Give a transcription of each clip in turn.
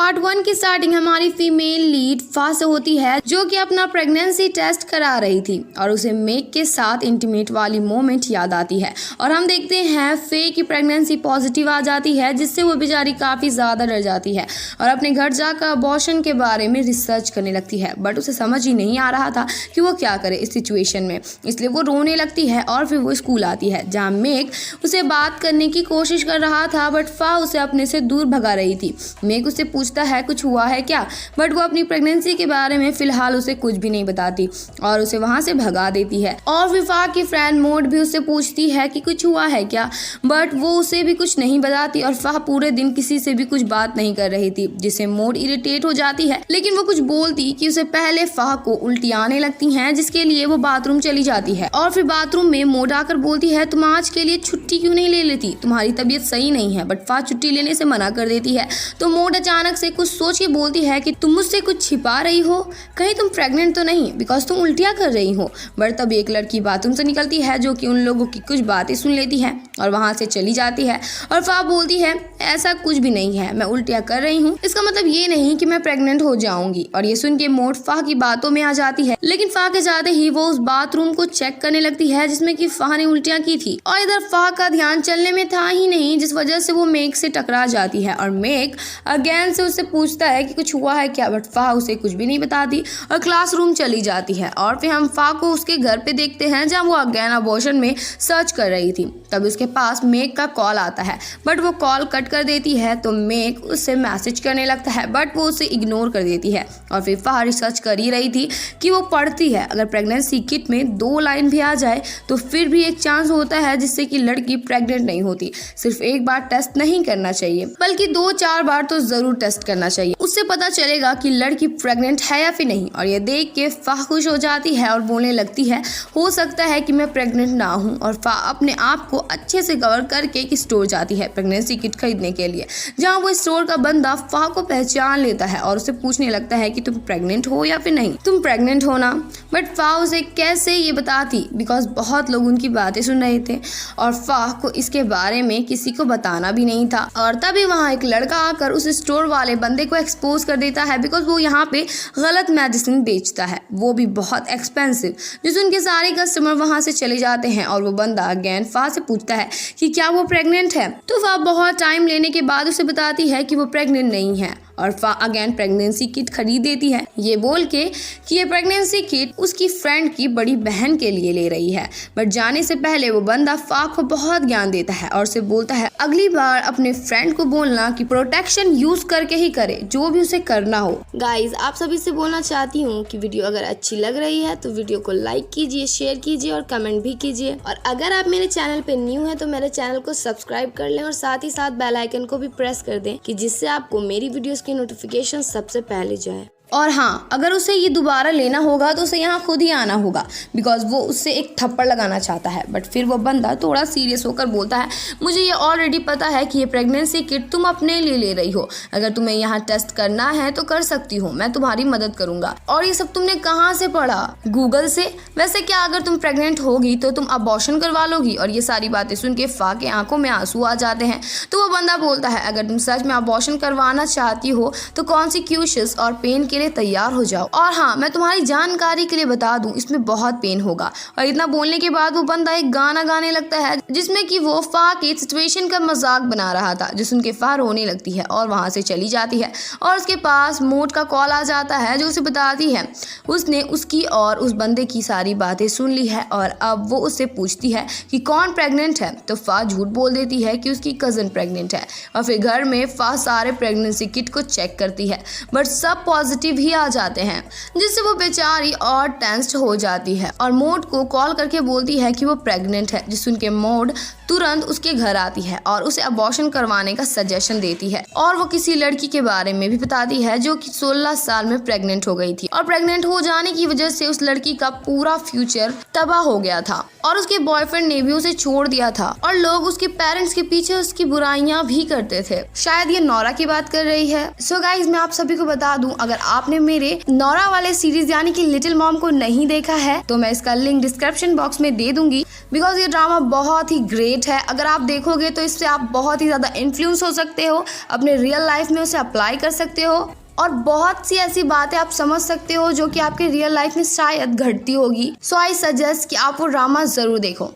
Part 1 की starting हमारी female lead फा से होती है, जो कि अपना प्रेगनेंसी टेस्ट करा रही थी और उसे मेक के साथ इंटीमेट वाली मोमेंट याद आती है और हम देखते हैं फे की प्रेगनेंसी पॉजिटिव आ जाती है, जिससे वो बेचारी काफ़ी ज़्यादा डर जाती है और अपने घर जाकर अबॉर्शन के बारे में रिसर्च करने लगती है। बट उसे समझ ही नहीं आ रहा था कि वो क्या करे इस सिचुएशन में, इसलिए वो रोने लगती है और फिर वो स्कूल आती है, जहाँ मेक उसे बात करने की कोशिश कर रहा था बट फा उसे अपने से दूर भगा रही थी। मेक उससे पूछता है कुछ हुआ है क्या, बट वो अपनी प्रेगनेंसी के बारे में फिलहाल उसे कुछ भी नहीं बताती और उसे वहां से भगा देती है। और विफा की फ्रेंड मोड भी उससे पूछती है कि कुछ हुआ है क्या, बट वो उसे भी कुछ नहीं बताती और फा पूरे दिन किसी से भी कुछ बात नहीं कर रही थी, जिससे मोड इरिटेट हो जाती है। लेकिन वो कुछ बोलती कि उसे पहले फा को उल्टी आने लगती हैं, जिसके लिए वो बाथरूम चली जाती है और फिर बाथरूम में मोड आकर बोलती है तुम आज के लिए छुट्टी क्यों नहीं ले लेती, तुम्हारी तबीयत सही नहीं है। बट फा छुट्टी लेने से मना कर देती है तो मोड अचानक से कुछ सोच के बोलती है कि तुम मुझसे कुछ छिपा रही हो, कहीं तुम प्रेग्नेंट तो नहीं, बिकॉज तुम उल्टियाँ कर रही हो। बट तब एक लड़की बाथरूम से निकलती है जो कि उन लोगों की कुछ बातें सुन लेती है और वहां से चली जाती है और फा बोलती है ऐसा कुछ भी नहीं है, मैं उल्टियाँ कर रही हूँ, इसका मतलब ये नहीं कि मैं प्रेग्नेंट हो जाऊंगी। और ये सुन के मोड फा की बातों में आ जाती है, लेकिन फा के जाते ही वो उस बाथरूम को चेक करने लगती है जिसमें कि फा ने उल्टियाँ की थी और इधर फा का ध्यान चलने में था ही नहीं, जिस वजह से वो मेक से टकरा जाती है और मेक अगेन से उससे पूछता है कि कुछ हुआ है क्या, बट फा उसे कुछ भी नहीं बताती और क्लासरूम चली जाती है। और फिर हम फा को उसके घर पे देखते हैं जहाँ वो अगेन अबॉर्शन में सर्च कर रही थी। तब उसके पास मेक का कॉल आता है बट वो कॉल कट कर देती है तो मेक उससे मैसेज करने लगता है बट वो उसे इग्नोर कर देती है। और फिर फा रिसर्च कर ही रही थी कि वो पढ़ती है अगर प्रेगनेंसी किट में 2 लाइन भी आ जाए तो फिर भी एक चांस होता है जिससे कि लड़की प्रेग्नेंट नहीं होती। सिर्फ एक बार टेस्ट नहीं करना चाहिए बल्कि 2-4 बार तो जरूर टेस्ट करना चाहिए, उससे पता चलेगा कि लड़की प्रेग्नेंट है या फिर नहीं। और ये देख के फा खुश हो जाती है और बोलने लगती है हो सकता है कि मैं प्रेग्नेंट ना हूँ। और फा अपने आप को अच्छे से कवर करके एक स्टोर जाती है प्रेगनेंसी किट खरीदने के लिए, जहाँ वो स्टोर का बंदा फा को पहचान लेता है और उसे पूछने लगता है कि तुम प्रेग्नेंट हो या फिर नहीं, तुम प्रेग्नेंट हो ना। बट फा उसे कैसे ये बताती, बिकॉज बहुत लोग उनकी बातें सुन रहे थे और फा को इसके बारे में किसी को बताना भी नहीं था। और तभी वहाँ एक लड़का आकर उस स्टोर वाले बंदे को एक्सपोज कर देता है बिकॉज वो यहाँ पे गलत मेडिसिन बेचता है, वो भी बहुत एक्सपेंसिव, जिससे उनके सारे कस्टमर वहाँ से चले जाते हैं। और वो बंदा अगेन फा से पूछता है कि क्या वो प्रेग्नेंट है, तो फा बहुत टाइम लेने के बाद उसे बताती है कि वो प्रेग्नेंट नहीं है और फा अगेन प्रेगनेंसी किट खरीद देती है, ये बोल के कि ये प्रेगनेंसी किट उसकी फ्रेंड की बड़ी बहन के लिए ले रही है। बट जाने से पहले वो बंदा फा को बहुत ज्ञान देता है और उसे बोलता है अगली बार अपने फ्रेंड को बोलना कि प्रोटेक्शन यूज करके ही करे, जो भी उसे करना हो। गाइज आप सभी से बोलना चाहती हूँ कि वीडियो अगर अच्छी लग रही है तो वीडियो को लाइक कीजिए, शेयर कीजिए और कमेंट भी कीजिए। और अगर आप मेरे चैनल पे न्यू है तो मेरे चैनल को सब्सक्राइब कर लें और साथ ही साथ बेल आइकन को भी प्रेस कर दें कि जिससे आपको मेरी वीडियोस की नोटिफिकेशन सबसे पहले जाए। और हाँ, अगर उसे ये दोबारा लेना होगा तो उसे यहाँ खुद ही आना होगा बिकॉज वो उससे एक थप्पड़ लगाना चाहता है। बट फिर वो बंदा थोड़ा सीरियस होकर बोलता है मुझे ये ऑलरेडी पता है कि ये प्रेगनेंसी किट तुम अपने लिए ले रही हो, अगर तुम्हें यहाँ टेस्ट करना है तो कर सकती हो, मैं तुम्हारी मदद करूंगा। और ये सब तुमने कहाँ से पढ़ा, गूगल से? वैसे क्या अगर तुम प्रेग्नेंट होगी तो तुम अबॉर्शन करवा लोगी? और ये सारी बातें सुन के फा के आंखों में आंसू आ जाते हैं। तो वो बंदा बोलता है अगर तुम सच में अबॉर्शन करवाना चाहती हो तो कॉन्सिक्यूशंस और पेन के लिए तैयार हो जाओ। और हाँ, मैं तुम्हारी जानकारी के लिए बता दूं इसमें बहुत पेन होगा। और इतना बोलने के बाद वो बंदा एक गाना गाने लगता है जिसमें कि वो फा की सिचुएशन का मजाक बना रहा था, जो सुन के फा रोने लगती है और वहां से चली जाती है। और उसके पास मोड का कॉल आ जाता है जो उसे बताती है उसने उसकी और उस बंदे की सारी बातें सुन ली है और अब वो उससे पूछती है कि कौन प्रेग्नेंट है। तो फा झूठ बोल देती है कि उसकी कजन प्रेग्नेंट है। और फिर घर में फा सारे प्रेगनेंसी किट को चेक करती है बट सब पॉजिटिव ही आ जाते हैं, जिससे वो बेचारी और टेंस्ड हो जाती है और मोड को कॉल करके बोलती है कि वो प्रेग्नेंट है, जिस सुन के मोड तुरंत उसके घर आती है और उसे अबॉर्शन करवाने का सजेशन देती है। और वो किसी लड़की के बारे में भी बताती है जो कि 16 साल में प्रेग्नेंट हो गई थी और प्रेग्नेंट हो जाने की वजह से उस लड़की का पूरा फ्यूचर तबाह हो गया था और उसके बॉयफ्रेंड ने भी उसे छोड़ दिया था और लोग उसके पेरेंट्स के पीछे उसकी बुराइयां भी करते थे। शायद ये नोरा की बात कर रही है। सो गाइज मैं आप सभी को बता दूं, अगर आपने मेरे नोरा वाले सीरीज यानी कि लिटिल मॉम को नहीं देखा है तो मैं इसका लिंक डिस्क्रिप्शन बॉक्स में दे दूंगी बिकॉज ये ड्रामा बहुत ही ग्रेट ग्रेट है। अगर आप देखोगे तो इससे आप बहुत ही ज़्यादा इन्फ्लुएंस हो सकते हो, अपने रियल लाइफ में उसे अप्लाई कर सकते हो और बहुत सी ऐसी बातें आप समझ सकते हो जो कि आपके रियल लाइफ में शायद घटती होगी। सो आई सजेस्ट कि आप वो ड्रामा ज़रूर देखो।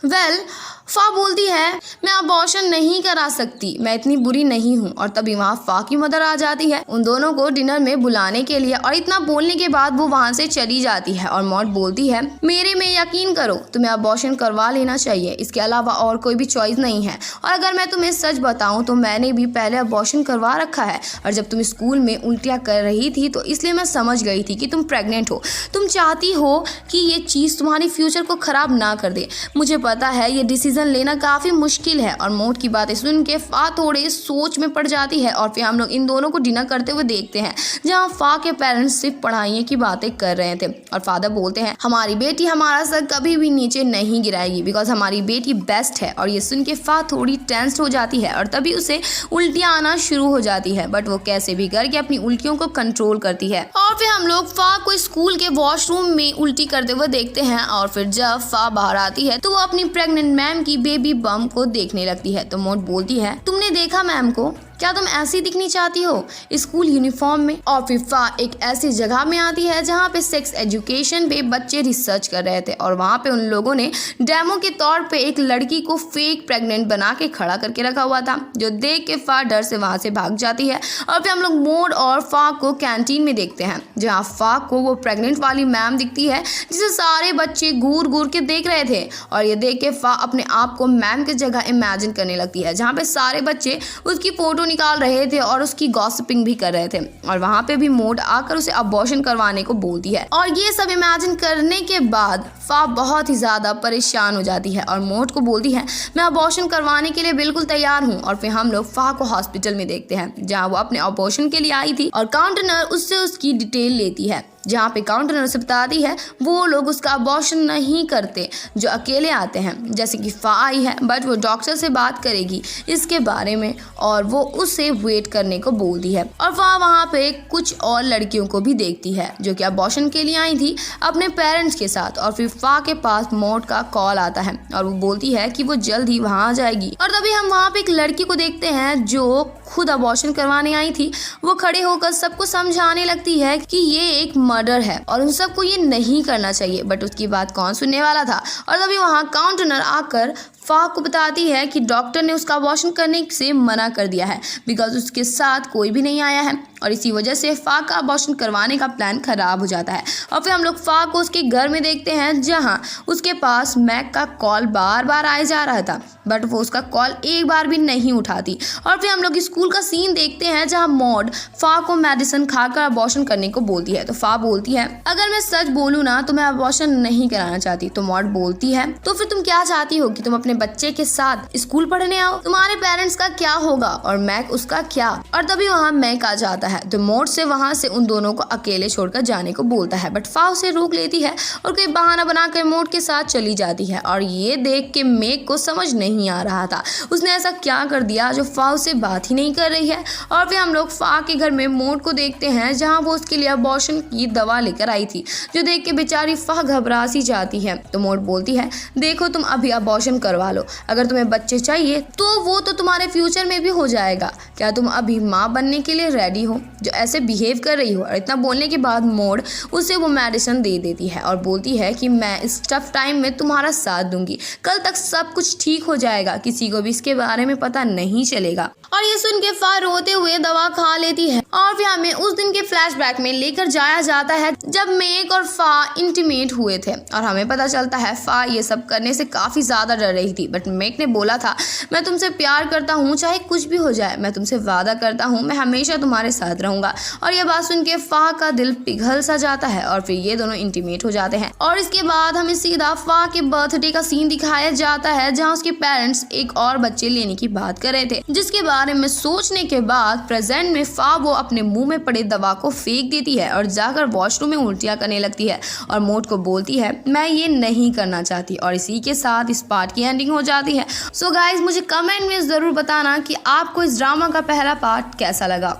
फा बोलती है मैं अबॉर्शन नहीं करा सकती, मैं इतनी बुरी नहीं हूँ। और तभी वहाँ फा की मदर आ जाती है उन दोनों को डिनर में बुलाने के लिए, और इतना बोलने के बाद वो वहाँ से चली जाती है। और मॉड बोलती है मेरे में यकीन करो, तुम्हें अबॉर्शन करवा लेना चाहिए, इसके अलावा और कोई भी चॉइस नहीं है। और अगर मैं तुम्हें सच बताऊँ तो मैंने भी पहले अबॉर्शन करवा रखा है, और जब तुम स्कूल में उल्टियाँ कर रही थी तो इसलिए मैं समझ गई थी कि तुम प्रेग्नेंट हो। तुम चाहती हो कि ये चीज़ तुम्हारी फ्यूचर को ख़राब ना कर दे। मुझे पता है ये डिसीजन लेना काफी मुश्किल है। और मोट की बातें सुन के फा थोड़े सोच में पड़ जाती है। और फिर हम लोग इन दोनों को डिनर करते हुए देखते हैं जहां फा के पेरेंट्स सिर्फ पढ़ाई की बातें कर रहे थे। और फादर बोलते हैं हमारी बेटी हमारा सर कभी भी नीचे नहीं गिराएगी बिकॉज हमारी बेटी बेस्ट है। और ये सुन के फा थोड़ी टेंस्ड हो जाती है और तभी उसे उल्टियां आना शुरू हो जाती है, बट वो कैसे भी करके अपनी उल्टियों को कंट्रोल करती है। और फिर हम लोग फा को स्कूल के वॉशरूम में उल्टी करते हुए देखते हैं। और फिर जब फा बाहर आती है तो वो अपनी प्रेग्नेंट मैम की बेबी बम को देखने लगती है। तो मोट बोलती है तुमने देखा मैम को, क्या तुम ऐसी दिखनी चाहती हो स्कूल यूनिफॉर्म में? और फिर फा एक ऐसी जगह में आती है जहाँ पे सेक्स एजुकेशन पे बच्चे रिसर्च कर रहे थे, और वहाँ पे उन लोगों ने डेमो के तौर पे एक लड़की को फेक प्रेग्नेंट बना के खड़ा करके रखा हुआ था, जो देख के फा डर से वहाँ से भाग जाती है। और फिर हम लोग मोड और फा को कैंटीन में देखते हैं जहाँ फा को वो प्रेग्नेंट वाली मैम दिखती है जिसे सारे बच्चे घूर घूर के देख रहे थे। और ये देख के फा अपने आप को मैम की जगह इमेजिन करने लगती है जहाँ पे सारे बच्चे उसकी फोटो निकाल रहे थे और उसकी गॉसिपिंग भी कर रहे थे। और वहाँ पे भी मोड आकर उसे अबॉर्शन करवाने को बोलती है। और ये सब इमेजिन करने के बाद फा बहुत ही ज़्यादा परेशान हो जाती है और मोड को बोलती है मैं अबॉर्शन करवाने के लिए बिल्कुल तैयार हूँ। और फिर हम लोग फा को हॉस्पिटल में देखते हैं जहाँ वो अपने अबॉर्शन के लिए आई थी, और काउंटर उससे उसकी डिटेल लेती है जहाँ पे काउंटर से बताती है वो लोग उसका अबॉर्शन नहीं करते जो अकेले आते हैं, जैसे कि फा आई है, बट वो डॉक्टर से बात करेगी इसके बारे में और वो उससे वेट करने को बोलती है। और फा वहाँ पे कुछ और लड़कियों को भी देखती है जो कि अबॉर्शन के लिए आई थी अपने पेरेंट्स के साथ। और फिर फा के पास मोड का कॉल आता है और वो बोलती है कि वो जल्द ही वहाँ आ जाएगी। और तभी हम वहाँ पे एक लड़की को देखते हैं जो खुद अबॉर्शन करवाने आई थी। वो खड़े होकर सबको समझाने लगती है कि ये एक मर्डर है और उन सबको ये नहीं करना चाहिए, बट उसकी बात कौन सुनने वाला था। और तभी वहाँ काउंटर आकर फा को बताती है कि डॉक्टर ने उसका अबॉर्शन करने से मना कर दिया है बिकॉज उसके साथ कोई भी नहीं आया है, और इसी वजह से फा का अबॉर्शन करवाने का प्लान खराब हो जाता है। और फिर हम लोग फा को उसके घर में देखते हैं जहां उसके पास मैक का कॉल बार बार आए जा रहा था, बट वो उसका कॉल एक बार भी नहीं उठाती। और फिर हम लोग स्कूल का सीन देखते हैं जहां मॉड फा को मेडिसिन खाकर अबॉर्शन करने को बोलती है। तो फा बोलती है अगर मैं सच बोलूँ ना तो मैं अबॉर्शन नहीं कराना चाहती। तो मॉड बोलती है तो फिर तुम क्या चाहती हो कि तुम अपने बच्चे के साथ स्कूल पढ़ने आओ? तुम्हारे पेरेंट्स का क्या होगा और मैक उसका क्या? और तभी वहाँ मैक आ जाता है तो मोड से वहाँ से उन दोनों को अकेले छोड़कर जाने को बोलता है, बट फा उसे रोक लेती है और कोई बहाना बनाकर मोड के साथ चली जाती है। और ये देख के मैक को समझ नहीं आ रहा था उसने ऐसा क्या कर दिया जो फा उससे बात ही नहीं कर रही है। और फिर हम लोग फा के घर में मोड को देखते हैं जहाँ वो उसके लिए अबॉर्शन की दवा लेकर आई थी, जो देख के बेचारी फा घबरा सी जाती है। तो मोड बोलती है देखो तुम अभी अबॉर्शन करवा लो, अगर तुम्हें बच्चे चाहिए तो वो तो तुम्हारे फ्यूचर में भी हो जाएगा। क्या तुम अभी माँ बनने के लिए रेडी हो जो ऐसे बिहेव कर रही हो? और इतना बोलने के बाद मोड उसे वो मेडिसिन दे देती है और बोलती है कि मैं इस टफ टाइम में तुम्हारा साथ दूंगी, कल तक सब कुछ ठीक हो जाएगा, किसी को भी इसके बारे में पता नहीं चलेगा। और ये सुन के फा रोते हुए दवा खा लेती है। और फिर हमें उस दिन के फ्लैशबैक में लेकर जाया जाता है जब मैक और फा इंटीमेट हुए थे, और हमें पता चलता है फा ये सब करने से काफी ज्यादा डर रही थी, बट मैक ने बोला था मैं तुमसे प्यार करता हूँ चाहे कुछ भी हो जाए, मैं तुमसे वादा करता हूँ मैं हमेशा तुम्हारे साथ रहूंगा। और ये बात सुन के फा का दिल पिघल सा जाता है और फिर ये दोनों इंटीमेट हो जाते हैं। और इसके बाद हमें सीधा फा के बर्थडे का सीन दिखाया जाता है जहाँ उसके पेरेंट्स एक और बच्चे लेने की बात कर रहे थे, जिसके बारे में सोचने के बाद प्रेजेंट में फा वो अपने मुंह में पड़े दवा को फेंक देती है और जाकर वॉशरूम में उल्टियां करने लगती है और मोड को बोलती है मैं ये नहीं करना चाहती। और इसी के साथ इस पार्ट की एंडिंग हो जाती है। सो गाइज मुझे कमेंट में जरूर बताना कि आपको इस ड्रामा का पहला पार्ट कैसा लगा।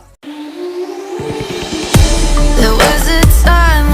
There was a time